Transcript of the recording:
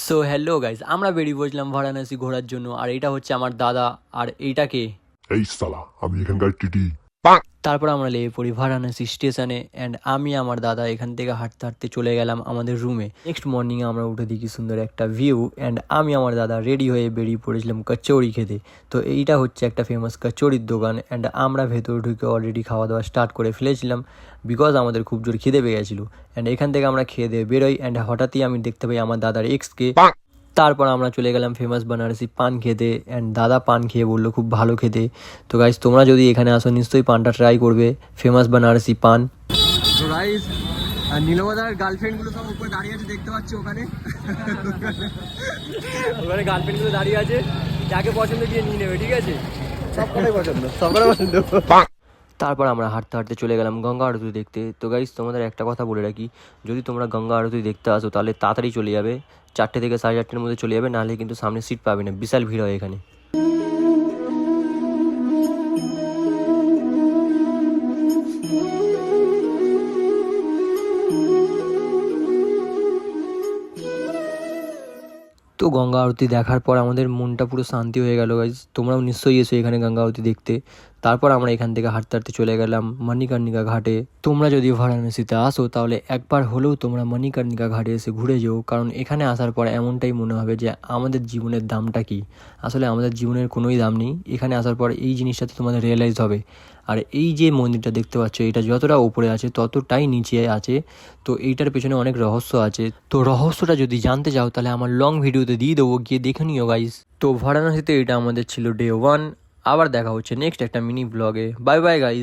So hello guys, আমরা বেরিয়ে পড়ছিলাম বারাণসী ঘোরার জন্য। আর এটা হচ্ছে আমার দাদা, আর এইটাকে এই সালা আমি এখানকার টিটি। তারপর আমরা লেগে পড়ি বারাণসী স্টেশনে। অ্যান্ড আমি আমার দাদা এখান থেকে হাঁটতে হাঁটতে চলে গেলাম আমাদের রুমে। নেক্সট মর্নিংয়ে আমরা উঠে দেখি সুন্দর একটা ভিউ। অ্যান্ড আমি আমার দাদা রেডি হয়ে বেরিয়ে পড়েছিলাম কচৌড়ি খেতে। তো এইটা হচ্ছে একটা ফেমাস কচৌড়ির দোকান। অ্যান্ড আমরা ভেতরে ঢুকে অলরেডি খাওয়া দাওয়া স্টার্ট করে ফেলেছিলাম, বিকজ আমাদের খুব জোর খিদে পেয়ে গেছিলো। অ্যান্ড এখান থেকে আমরা খেয়ে দিয়ে বেরোই। অ্যান্ড হঠাৎই আমি দেখতে পাই আমার দাদার এক্সকে। তারপর আমরা চলে গেলাম ফেমাস বানারসি পান খেতে। অ্যান্ড দাদা পান খেয়ে বললো খুব ভালো খেতে। তো গাইজ, তোমরা যদি এখানে আসো নিশ্চয়ই পানটা ট্রাই করবে, ফেমাস বানারসি পান। তো গাইজ, নীলমাদার গার্লফ্রেন্ডগুলো সব উপরে দাঁড়িয়ে আছে, দেখতে পাচ্ছি ওখানে। ওখানে গার্লফ্রেন্ডগুলো দাঁড়িয়ে আছে, যাকে পছন্দ গিয়ে নিয়ে নেবে, ঠিক আছে? সবকটাই পছন্দ, সবকটাই পছন্দ। তারপর আমরা হাঁটতে হাঁটতে চলে গেলাম গঙ্গা আরতি দেখতে। তো গাইজ, তোমাদের একটা কথা বলে রাখি, যদি তোমরা গঙ্গা আরতি দেখতে আসো তাহলে তাড়াতাড়ি চলে যাবে, 4টে থেকে 4:30-এর মধ্যে চলে যাবে, নাহলে কিন্তু সামনে সিট পাবে না, বিশাল ভিড় হয় এখানে। তো গঙ্গা আরতি দেখার পর আমাদের মনটা পুরো শান্তি হয়ে গেল গাইজ। তোমরাও নিশ্চয়ই এসো এখানে গঙ্গা আরতি দেখতে। তারপর আমরা এখান থেকে হাঁটতে হাঁটতে চলে গেলাম মণিকর্ণিকা ঘাটে। তোমরা যদি বারাণসীতে আসো তাহলে একবার হলেও তোমরা মণিকর্ণিকা ঘাটে এসে ঘুরে যেও, কারণ এখানে আসার পর এমনটাই মনে হবে যে আমাদের জীবনের দামটা কি। আসলে আমাদের জীবনের কোনোই দাম নেই, এখানে আসার পর এই জিনিসটাতে তোমাদের রিয়েলাইজ হবে। আর এই যে মন্দিরটা দেখতে পাচ্ছ, এটা যতটা উপরে আছে ততটাই নিচে আছে। তো এইটার পেছনে অনেক রহস্য আছে। তো রহস্যটা যদি জানতে চাও তাহলে আমার লং ভিডিওতে দিয়ে দেবো, গিয়ে দেখে নিও গাইস। তো বারাণসীতে এটা আমাদের ছিল ডে 1। আবার দেখা হচ্ছে নেক্সট একটা মিনি ব্লগে। Bye bye guys.